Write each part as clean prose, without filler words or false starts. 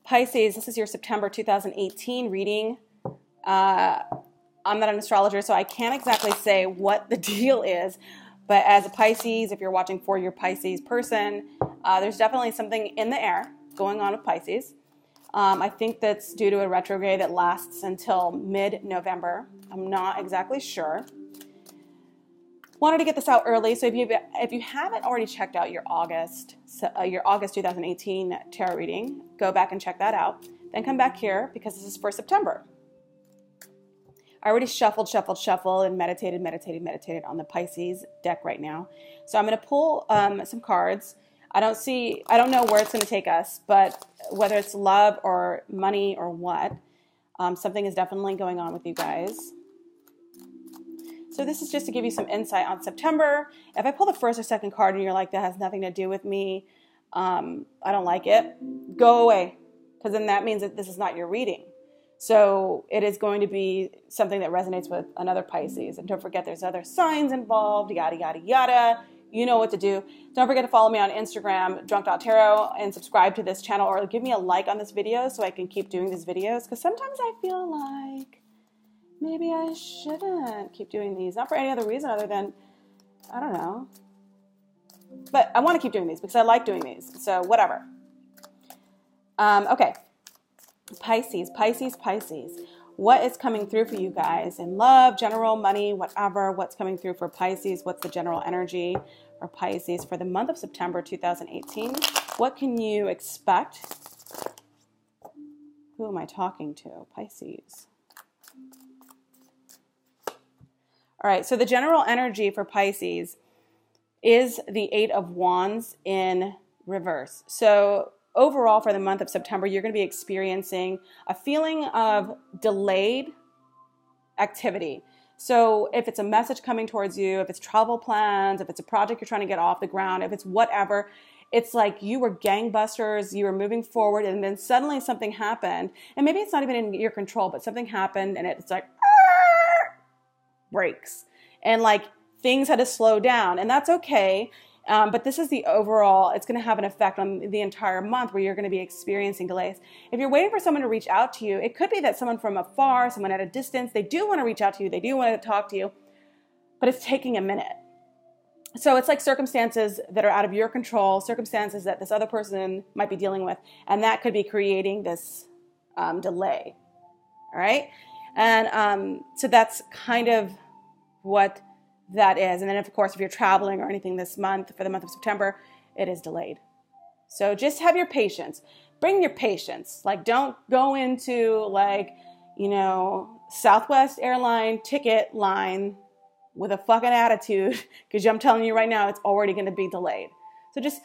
Pisces, this is your September 2018 reading. I'm not an astrologer, so I can't exactly say what the deal is. But as a Pisces, if you're watching for your Pisces person, there's definitely something in the air going on with Pisces. I think that's due to a retrograde that lasts until mid-November. I'm not exactly sure. Wanted to get this out early, so if you haven't already checked out your August 2018 tarot reading, go back and check that out. Then come back here because this is for September. I already shuffled, and meditated on the Pisces deck right now. So I'm going to pull some cards. I don't know where it's going to take us, but whether it's love or money or what, something is definitely going on with you guys. So this is just to give you some insight on September. If I pull the first or second card and you're like, that has nothing to do with me, I don't like it, go away, because then that means that this is not your reading. So it is going to be something that resonates with another Pisces. And don't forget there's other signs involved, yada, yada, yada. You know what to do. Don't forget to follow me on Instagram, drunk.tarot, and subscribe to this channel, or give me a like on this video so I can keep doing these videos. Because sometimes I feel like maybe I shouldn't keep doing these. Not for any other reason other than, I don't know. But I want to keep doing these because I like doing these. So whatever. Okay. Pisces. What is coming through for you guys in love, general, money, whatever? What's coming through for Pisces? What's the general energy for Pisces for the month of September 2018? What can you expect? Who am I talking to? Pisces. All right, so the general energy for Pisces is the Eight of Wands in reverse. So overall, for the month of September, you're going to be experiencing a feeling of delayed activity. So if it's a message coming towards you, if it's travel plans, if it's a project you're trying to get off the ground, if it's whatever, it's like you were gangbusters, you were moving forward, and then suddenly something happened. And maybe it's not even in your control, but something happened, and it's like, breaks. And like things had to slow down, and that's okay. But this is the overall, it's going to have an effect on the entire month where you're going to be experiencing delays. If you're waiting for someone to reach out to you, it could be that someone from afar, someone at a distance, they do want to reach out to you, they do want to talk to you, but it's taking a minute. So it's like circumstances that are out of your control, circumstances that this other person might be dealing with, and that could be creating this delay. All right? And so that's kind of what that is. And then, of course, if you're traveling or anything this month, for the month of September, it is delayed. So just have your patience. Bring your patience. Like, don't go into, like, you know, Southwest airline ticket line with a fucking attitude, because I'm telling you right now, it's already going to be delayed. So just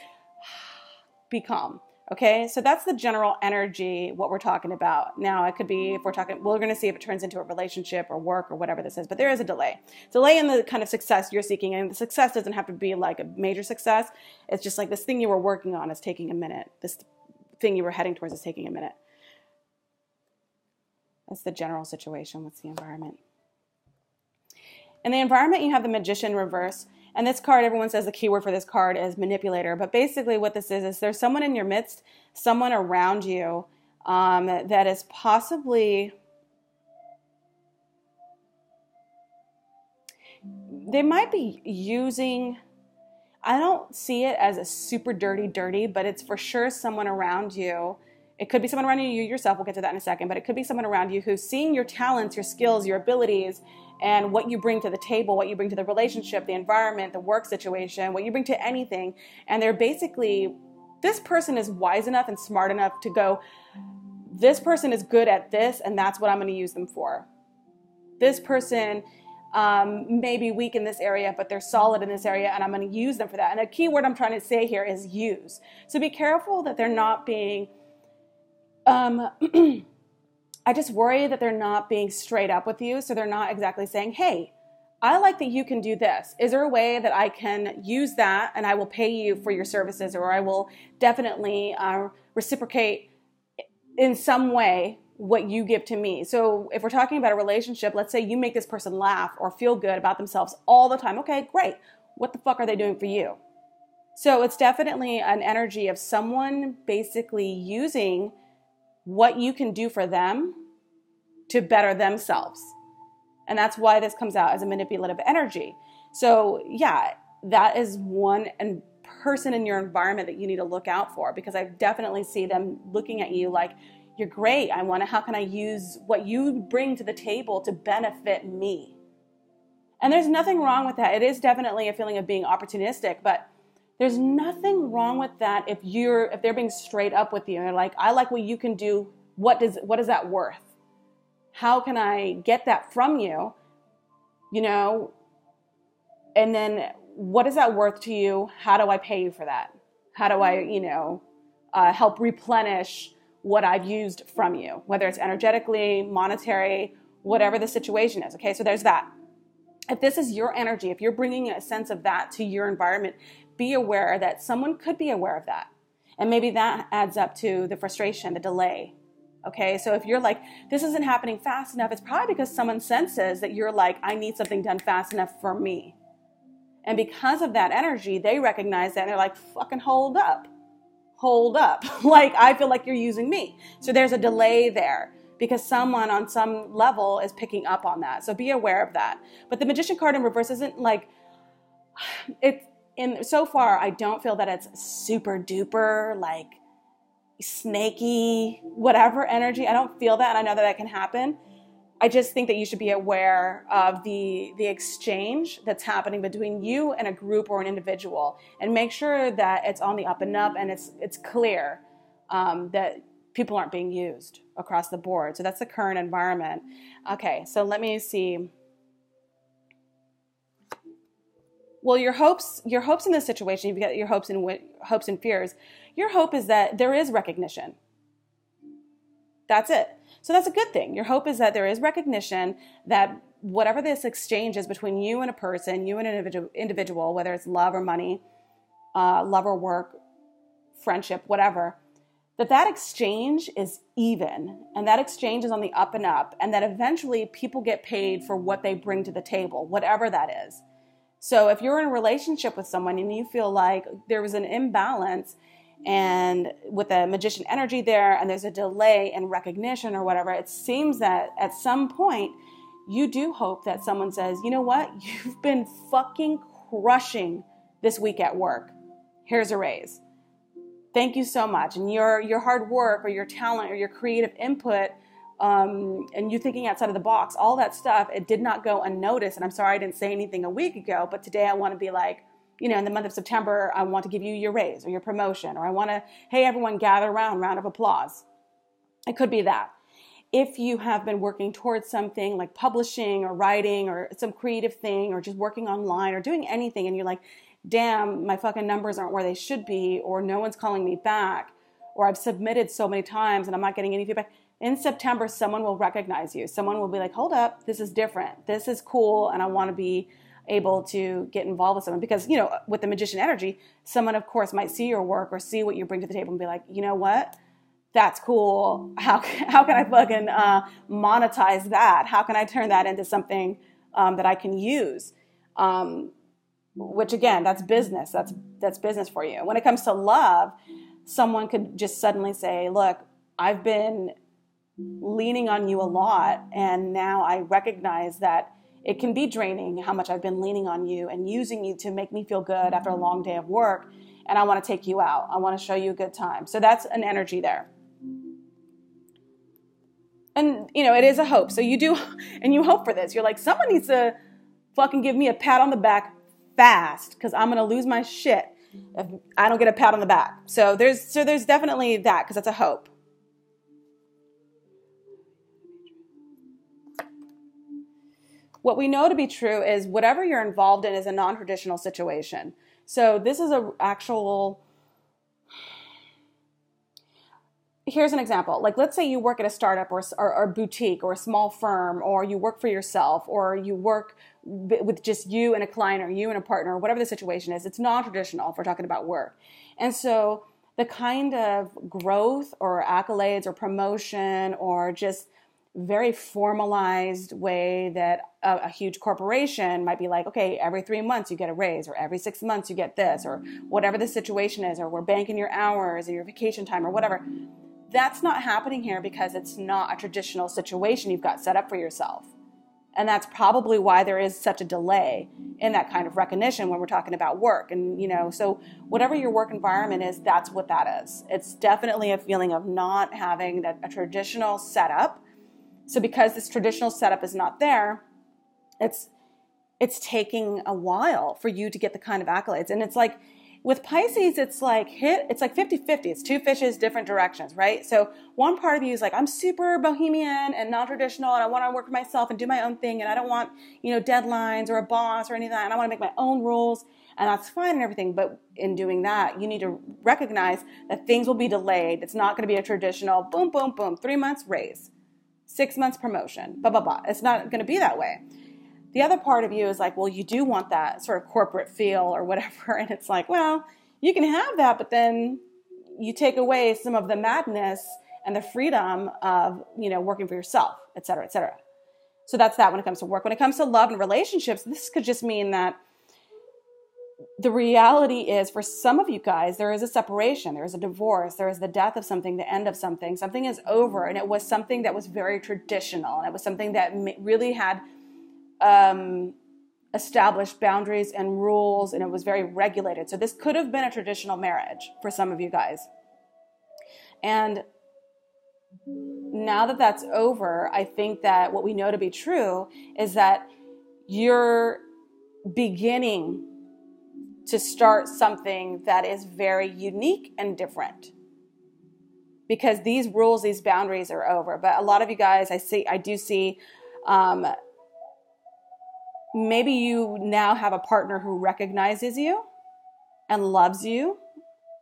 be calm. Okay, so that's the general energy, what we're talking about. Now, it could be, if we're talking, we're going to see if it turns into a relationship or work or whatever this is, but there is a delay. Delay in the kind of success you're seeking, and the success doesn't have to be like a major success. It's just like this thing you were working on is taking a minute. This thing you were heading towards is taking a minute. That's the general situation. What's the environment? In the environment, you have the Magician reverse. And this card, everyone says the keyword for this card is manipulator. But basically what this is there's someone in your midst, someone around you that is possibly, they might be using, I don't see it as a super dirty, but it's for sure someone around you. It could be someone around you yourself. We'll get to that in a second. But it could be someone around you who's seeing your talents, your skills, your abilities, and what you bring to the table, what you bring to the relationship, the environment, the work situation, what you bring to anything. And they're basically, this person is wise enough and smart enough to go, this person is good at this, and that's what I'm going to use them for. This person may be weak in this area, but they're solid in this area, and I'm going to use them for that. And a key word I'm trying to say here is use. So be careful that they're not being... I just worry that they're not being straight up with you. So they're not exactly saying, hey, I like that you can do this. Is there a way that I can use that and I will pay you for your services, or I will definitely reciprocate in some way what you give to me? So if we're talking about a relationship, let's say you make this person laugh or feel good about themselves all the time. Okay, great. What the fuck are they doing for you? So it's definitely an energy of someone basically using what you can do for them to better themselves. And that's why this comes out as a manipulative energy. So yeah, that is one person in your environment that you need to look out for, because I definitely see them looking at you like, you're great. How can I use what you bring to the table to benefit me? And there's nothing wrong with that. It is definitely a feeling of being opportunistic, but there's nothing wrong with that if they're being straight up with you and they're like, I like what you can do. What is that worth? How can I get that from you? You know, and then what is that worth to you? How do I pay you for that? How do I, help replenish what I've used from you, whether it's energetically, monetary, whatever the situation is. Okay, so there's that. If this is your energy, if you're bringing a sense of that to your environment, be aware that someone could be aware of that. And maybe that adds up to the frustration, the delay. Okay, so if you're like, this isn't happening fast enough, it's probably because someone senses that you're like, I need something done fast enough for me. And because of that energy, they recognize that and they're like, fucking hold up. Like, I feel like you're using me. So there's a delay there because someone on some level is picking up on that. So be aware of that. But the Magician card in reverse isn't like, so far, I don't feel that it's super duper, like, snaky, whatever energy. I don't feel that, and I know that can happen. I just think that you should be aware of the exchange that's happening between you and a group or an individual, and make sure that it's on the up and up and it's clear that people aren't being used across the board. So that's the current environment. Okay, so let me see. Well, your hopes in this situation, you've got your hopes and fears. Your hope is that there is recognition. That's it. So that's a good thing. Your hope is that there is recognition that whatever this exchange is between you and a person, you and an individual, whether it's love or money, love or work, friendship, whatever, that exchange is even, and that exchange is on the up and up, and that eventually people get paid for what they bring to the table, whatever that is. So if you're in a relationship with someone and you feel like there was an imbalance and with a magician energy there and there's a delay in recognition or whatever, it seems that at some point you do hope that someone says, you know what, you've been fucking crushing this week at work. Here's a raise. Thank you so much. And your hard work or your talent or your creative input and you thinking outside of the box, all that stuff, it did not go unnoticed. And I'm sorry I didn't say anything a week ago, but today I want to be like, you know, in the month of September, I want to give you your raise or your promotion, or I want to, hey, everyone gather around, round of applause. It could be that. If you have been working towards something like publishing or writing or some creative thing or just working online or doing anything and you're like, damn, my fucking numbers aren't where they should be, or no one's calling me back, or I've submitted so many times and I'm not getting any feedback. In September, someone will recognize you. Someone will be like, hold up, this is different. This is cool, and I want to be able to get involved with someone. Because, you know, with the magician energy, someone, of course, might see your work or see what you bring to the table and be like, you know what? That's cool. How can I fucking monetize that? How can I turn that into something that I can use? Which, again, that's business. That's business for you. When it comes to love, someone could just suddenly say, look, I've been leaning on you a lot, and now I recognize that it can be draining how much I've been leaning on you and using you to make me feel good after a long day of work, and I want to take you out. I want to show you a good time. So that's an energy there. And, you know, it is a hope. So you do, and you hope for this. You're like, someone needs to fucking give me a pat on the back fast, because I'm going to lose my shit if I don't get a pat on the back. So there's definitely that, because that's a hope. What we know to be true is whatever you're involved in is a non-traditional situation. So this is a actual, here's an example. Like, let's say you work at a startup or a boutique or a small firm, or you work for yourself, or you work with just you and a client, or you and a partner, or whatever the situation is. It's non-traditional if we're talking about work. And so the kind of growth or accolades or promotion or just very formalized way that a huge corporation might be like, okay, every 3 months you get a raise, or every 6 months you get this, or whatever the situation is, or we're banking your hours or your vacation time or whatever. That's not happening here because it's not a traditional situation you've got set up for yourself. And that's probably why there is such a delay in that kind of recognition when we're talking about work. And, so whatever your work environment is, that's what that is. It's definitely a feeling of not having a traditional setup. So because this traditional setup is not there, it's taking a while for you to get the kind of accolades. And it's like, with Pisces, it's like 50-50. It's two fishes, different directions, right? So one part of you is like, I'm super bohemian and non-traditional, and I want to work for myself and do my own thing, and I don't want, deadlines or a boss or any of that, and I want to make my own rules, and that's fine and everything. But in doing that, you need to recognize that things will be delayed. It's not going to be a traditional boom, boom, boom, 3 months raise, 6 months promotion, blah, blah, blah. It's not going to be that way. The other part of you is like, well, you do want that sort of corporate feel or whatever. And it's like, well, you can have that, but then you take away some of the madness and the freedom of, working for yourself, et cetera, et cetera. So that's that when it comes to work. When it comes to love and relationships, this could just mean that the reality is, for some of you guys, there is a separation, there is a divorce, there is the death of something, the end of something. Something is over, and it was something that was very traditional, and it was something that really had established boundaries and rules, and it was very regulated. So this could have been a traditional marriage for some of you guys. And now that that's over, I think that what we know to be true is that you're beginning to start something that is very unique and different, because these rules, these boundaries are over. But a lot of you guys, I do see, maybe you now have a partner who recognizes you and loves you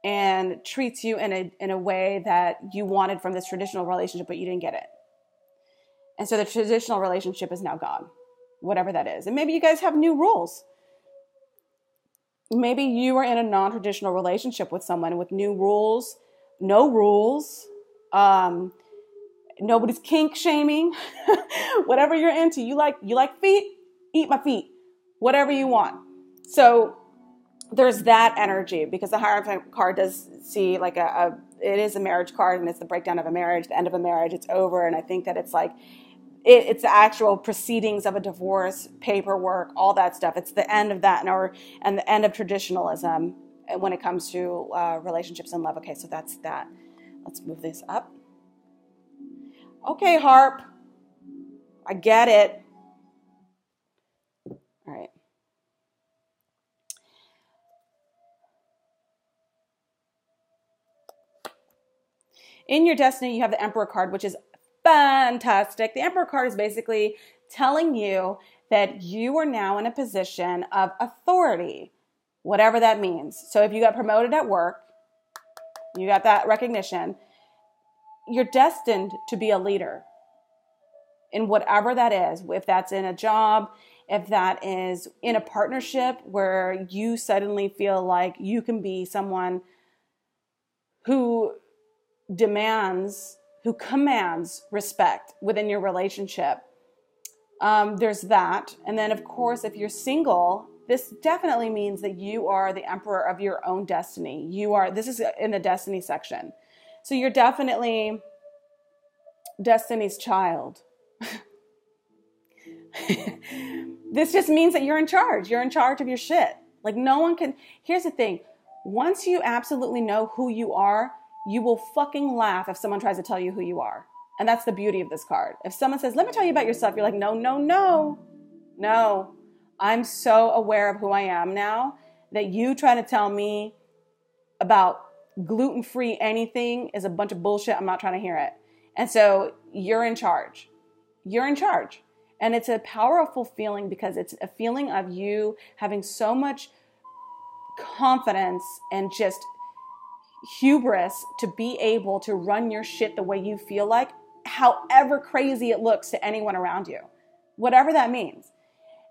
and treats you in a way that you wanted from this traditional relationship, but you didn't get it. And so the traditional relationship is now gone, whatever that is. And maybe you guys have new rules. Maybe you are in a non-traditional relationship with someone with new rules, no rules, nobody's kink shaming, whatever you're into. You like feet? Eat my feet, whatever you want. So there's that energy, because the Hierophant card does see like it is a marriage card, and it's the breakdown of a marriage, the end of a marriage, it's over. And I think that it's like, it's the actual proceedings of a divorce, paperwork, all that stuff. It's the end of that, and the end of traditionalism when it comes to relationships and love. Okay, so that's that. Let's move this up. Okay, Harp, I get it. All right. In your destiny, you have the Emperor card, which is fantastic. The Emperor card is basically telling you that you are now in a position of authority, whatever that means. So if you got promoted at work, you got that recognition, you're destined to be a leader in whatever that is. If that's in a job, if that is in a partnership where you suddenly feel like you can be someone who commands respect within your relationship. There's that. And then, of course, if you're single, this definitely means that you are the emperor of your own destiny. This is in the destiny section. So you're definitely Destiny's child. This just means that you're in charge. You're in charge of your shit. Like, no one can. Here's the thing. Once you absolutely know who you are, you will fucking laugh if someone tries to tell you who you are. And that's the beauty of this card. If someone says, let me tell you about yourself, you're like, no, no, no, no. I'm so aware of who I am now that you try to tell me about gluten-free anything is a bunch of bullshit. I'm not trying to hear it. And so you're in charge. You're in charge. And it's a powerful feeling, because it's a feeling of you having so much confidence and just hubris to be able to run your shit the way you feel like, however crazy it looks to anyone around you, whatever that means.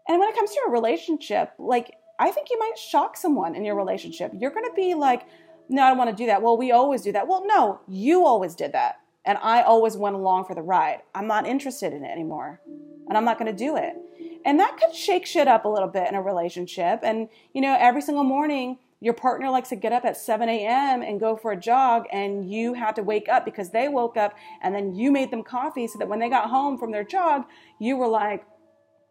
And when it comes to a relationship, like, I think you might shock someone in your relationship. You're going to be like, no, I don't want to do that. Well, we always do that. Well, no, you always did that. And I always went along for the ride. I'm not interested in it anymore. And I'm not going to do it. And that could shake shit up a little bit in a relationship. And, every single morning your partner likes to get up at 7 a.m. and go for a jog, and you had to wake up because they woke up, and then you made them coffee so that when they got home from their jog, you were like,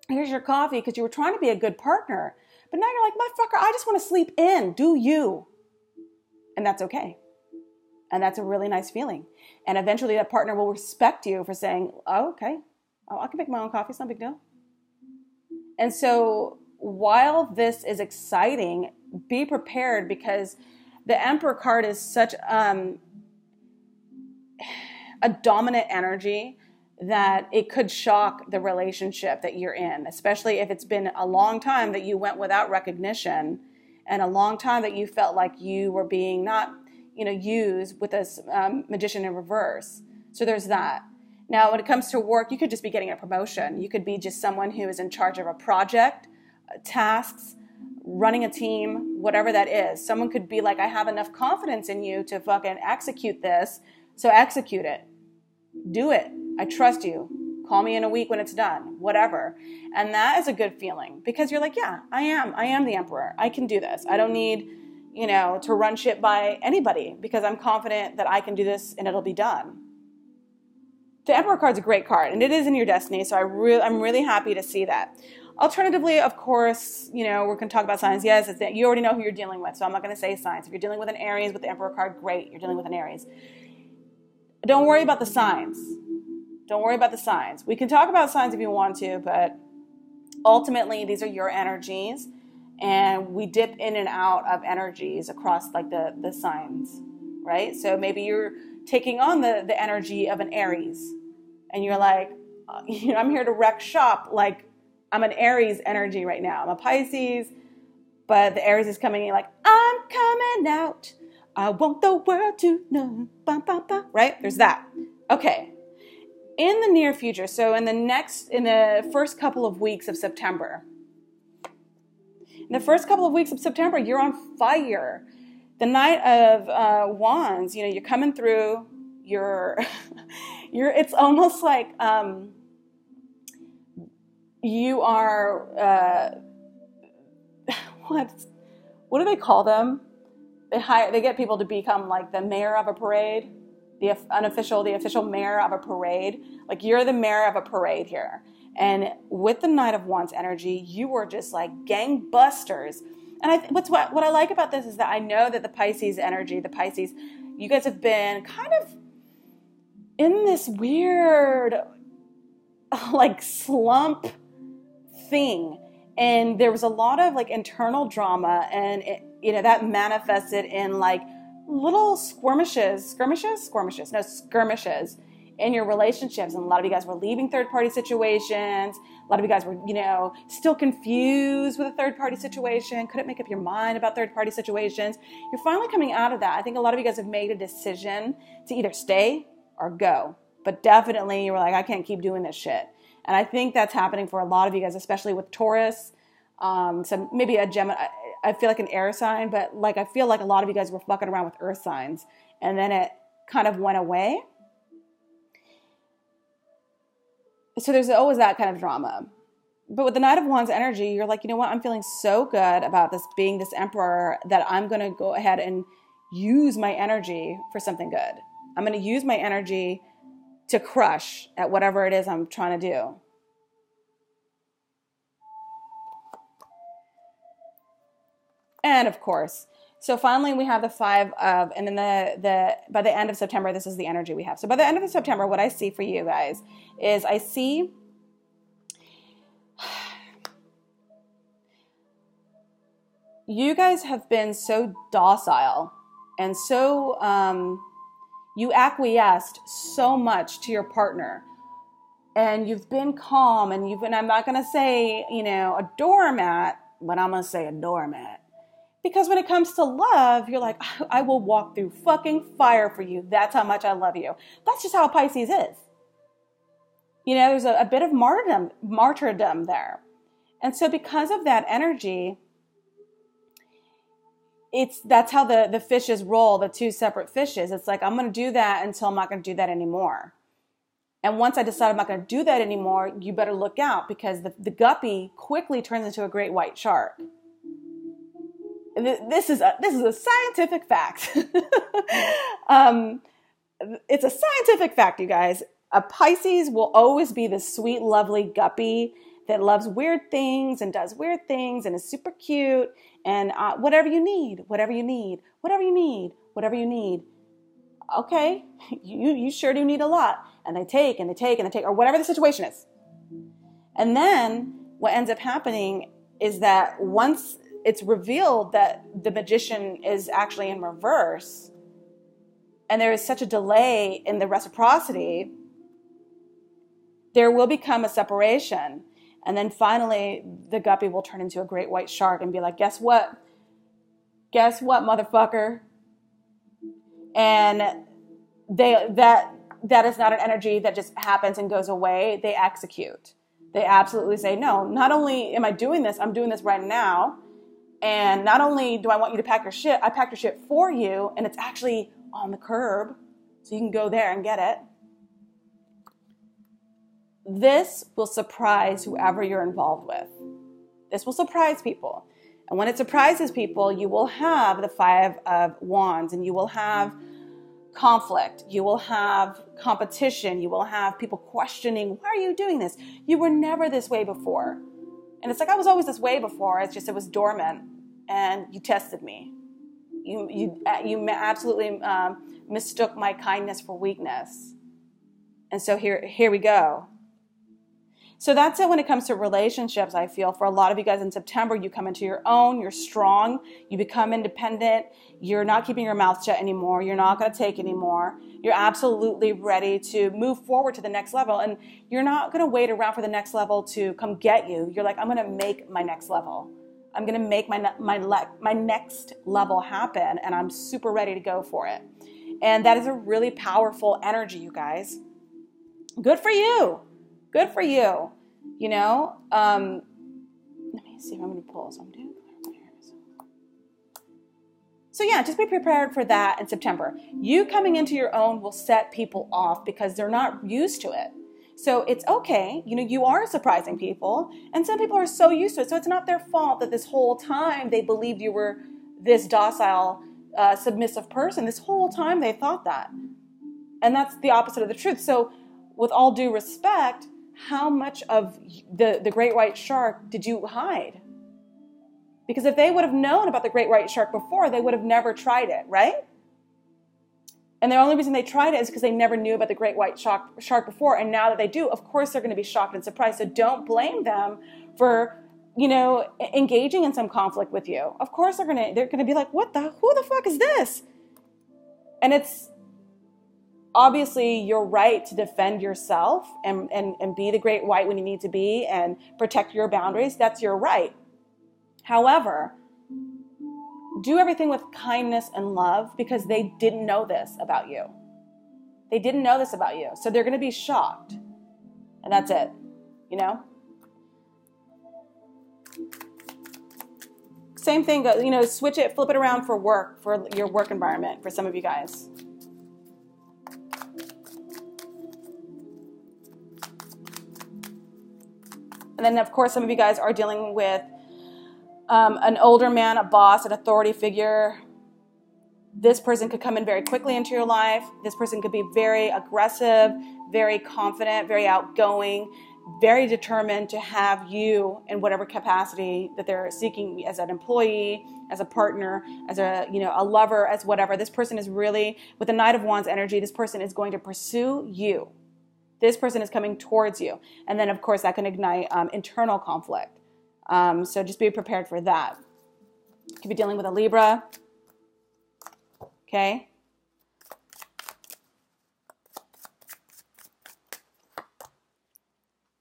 here's your coffee, because you were trying to be a good partner. But now you're like, motherfucker, I just want to sleep in. Do you? And that's okay. And that's a really nice feeling. And eventually that partner will respect you for saying, oh, okay, oh, I can make my own coffee. It's no big deal. And so while this is exciting, be prepared, because the Emperor card is such a dominant energy that it could shock the relationship that you're in, especially if it's been a long time that you went without recognition and a long time that you felt like you were being not, used with this Magician in reverse. So there's that. Now, when it comes to work, you could just be getting a promotion. You could be just someone who is in charge of a project, tasks, running a team, whatever that is. Someone could be like, I have enough confidence in you to fucking execute this, so execute it. Do it. I trust you. Call me in a week when it's done, whatever. And that is a good feeling, because you're like, yeah, I am the Emperor. I can do this. I don't need, to run shit by anybody, because I'm confident that I can do this and it'll be done. The Emperor card's a great card, and it is in your destiny, so I'm really happy to see that. Alternatively, of course, we're going to talk about signs. Yes, you already know who you're dealing with, so I'm not going to say signs. If you're dealing with an Aries with the Emperor card, great, you're dealing with an Aries. Don't worry about the signs. Don't worry about the signs. We can talk about signs if you want to, but ultimately, these are your energies, and we dip in and out of energies across like the signs, right? So maybe you're taking on the energy of an Aries, and you're like, I'm here to wreck shop. Like, I'm an Aries energy right now. I'm a Pisces, but the Aries is coming in like, I'm coming out. I want the world to know. Bah, bah, bah. Right? There's that. Okay. In the near future, so in the first couple of weeks of September, you're on fire. The Knight of Wands, you're coming through. It's almost like you are. What do they call them? They get people to become like the mayor of a parade, the official mayor of a parade. Like, you're the mayor of a parade here. And with the Knight of Wands energy, you were just like gangbusters. And what I like about this is that I know that the Pisces energy, you guys have been kind of in this weird like slump thing. And there was a lot of like internal drama, and that manifested in like little skirmishes in your relationships. And a lot of you guys were leaving third-party situations. A lot of you guys were, still confused with a third-party situation, couldn't make up your mind about third-party situations. You're finally coming out of that. I think a lot of you guys have made a decision to either stay or go. But definitely you were like, I can't keep doing this shit. And I think that's happening for a lot of you guys, especially with Taurus. So maybe a Gemini, I feel like an air sign, but like I feel like a lot of you guys were fucking around with earth signs, and then it kind of went away. So there's always that kind of drama. But with the Knight of Wands energy, you're like, you know what? I'm feeling so good about this being this Emperor that I'm going to go ahead and use my energy for something good. I'm going to use my energy to crush at whatever it is I'm trying to do. And of course, so finally we have the Five of, and then by the end of September, this is the energy we have. So by the end of September, what I see for you guys is I see you guys have been so docile and so, you acquiesced so much to your partner, and you've been calm, and I'm not going to say, a doormat, but I'm going to say a doormat. Because when it comes to love, you're like, I will walk through fucking fire for you. That's how much I love you. That's just how Pisces is. There's a bit of martyrdom there. And so because of that energy, that's how the fishes roll, the two separate fishes. It's like, I'm going to do that until I'm not going to do that anymore. And once I decide I'm not going to do that anymore, you better look out, because the guppy quickly turns into a great white shark. this is a scientific fact. It's a scientific fact, you guys. A Pisces will always be this sweet, lovely guppy that loves weird things and does weird things and is super cute and whatever you need, whatever you need, whatever you need, whatever you need. Okay, you sure do need a lot. And they take and they take and they take, or whatever the situation is. And then what ends up happening is that once it's revealed that the magician is actually in reverse, and there is such a delay in the reciprocity, there will become a separation. And then finally, the guppy will turn into a great white shark and be like, guess what? Guess what, motherfucker? And that is not an energy that just happens and goes away. They execute. They absolutely say, no, not only am I doing this, I'm doing this right now. And not only do I want you to pack your shit, I packed your shit for you, and it's actually on the curb, so you can go there and get it. This will surprise whoever you're involved with. This will surprise people. And when it surprises people, you will have the Five of Wands, and you will have conflict. You will have competition. You will have people questioning, why are you doing this? You were never this way before. And it's like, I was always this way before. It's just, it was dormant, and you tested me. You absolutely mistook my kindness for weakness. And so here we go. So that's it when it comes to relationships, I feel. For a lot of you guys in September, you come into your own, you're strong, you become independent, you're not keeping your mouth shut anymore, you're not going to take anymore, you're absolutely ready to move forward to the next level, and you're not going to wait around for the next level to come get you. You're like, I'm going to make my next level. I'm going to make my next level happen, and I'm super ready to go for it. And that is a really powerful energy, you guys. Good for you. Good for you. You know, let me see how many pulls I'm doing. So yeah, just be prepared for that in September. You coming into your own will set people off because they're not used to it. So it's okay. You know, you are surprising people, and some people are so used to it. So it's not their fault that this whole time they believed you were this docile, submissive person. This whole time they thought that. And that's the opposite of the truth. So with all due respect, how much of the great white shark did you hide? Because if they would have known about the great white shark before, they would have never tried it, right? And the only reason they tried it is because they never knew about the great white shark before. And now that they do, of course, they're going to be shocked and surprised. So don't blame them for, you know, engaging in some conflict with you. Of course, they're going to be like, who the fuck is this? And it's obviously your right to defend yourself and be the great white when you need to be and protect your boundaries. That's your right. However, do everything with kindness and love because they didn't know this about you. They didn't know this about you. So they're going to be shocked. And that's it. You know? Same thing, you know, switch it, flip it around for work, for your work environment, for some of you guys. And then, of course, some of you guys are dealing with an older man, a boss, an authority figure. This person could come in very quickly into your life. This person could be very aggressive, very confident, very outgoing, very determined to have you in whatever capacity that they're seeking, as an employee, as a partner, as a lover, as whatever. This person is really, with the Knight of Wands energy, this person is going to pursue you. This person is coming towards you. And then, of course, that can ignite internal conflict. So just be prepared for that. You could be dealing with a Libra. Okay.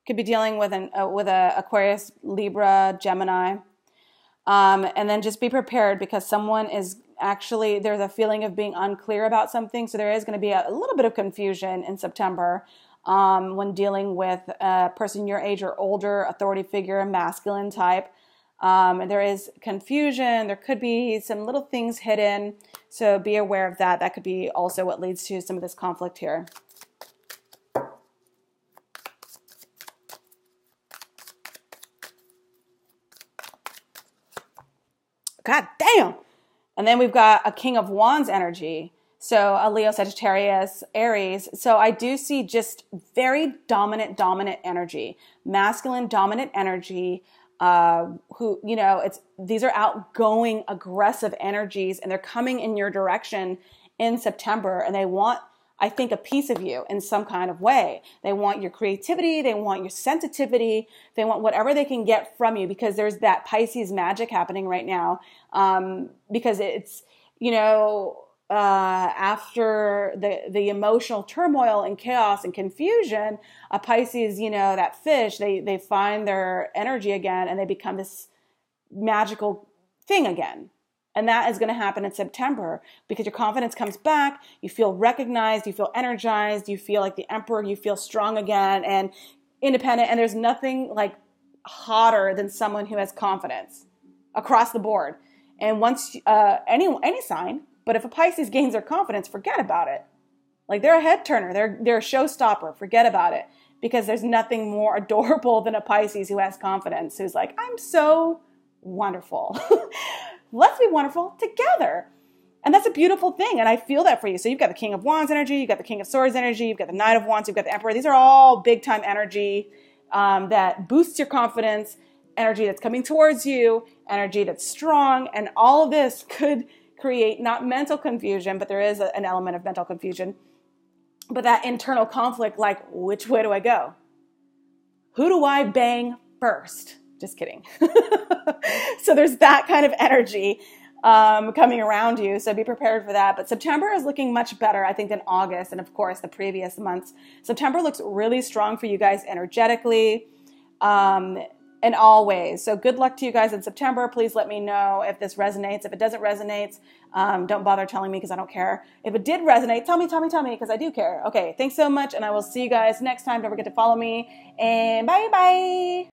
Could be dealing with a Aquarius, Libra, Gemini. And then just be prepared because someone is actually, there's a feeling of being unclear about something. So there is going to be a little bit of confusion in September when dealing with a person your age or older, authority figure, masculine type. And there is confusion. There could be some little things hidden. So be aware of that. That could be also what leads to some of this conflict here. God damn. And then we've got a King of Wands energy. So a Leo, Sagittarius, Aries. So I do see just very dominant energy, masculine dominant energy. Who, you know, these are outgoing, aggressive energies, and they're coming in your direction in September, and they want, I think, a piece of you in some kind of way. They want your creativity. They want your sensitivity. They want whatever they can get from you, because there's that Pisces magic happening right now. Because it's, you know, after the emotional turmoil and chaos and confusion, a Pisces, you know, that fish, they find their energy again, and they become this magical thing again. And that is going to happen in September, because your confidence comes back. You feel recognized. You feel energized. You feel like the emperor. You feel strong again and independent. And there's nothing like hotter than someone who has confidence across the board. And once any sign, but if a Pisces gains their confidence, forget about it. Like, they're a head turner. They're a showstopper. Forget about it, because there's nothing more adorable than a Pisces who has confidence, who's like, I'm so wonderful. Let's be wonderful together. And that's a beautiful thing. And I feel that for you. So you've got the King of Wands energy. You've got the King of Swords energy. You've got the Knight of Wands. You've got the Emperor. These are all big time energy that boosts your confidence, energy that's coming towards you, energy that's strong. And all of this could create not mental confusion, but there is an element of mental confusion, but that internal conflict, like, which way do I go? Who do I bang first? Just kidding. So there's that kind of energy coming around you. So be prepared for that. But September is looking much better, I think, than August. And of course, the previous months. September looks really strong for you guys energetically. In all ways. So good luck to you guys in September. Please let me know if this resonates. If it doesn't resonate, don't bother telling me, because I don't care. If it did resonate, tell me, because I do care. Okay, thanks so much, and I will see you guys next time. Don't forget to follow me, and bye-bye.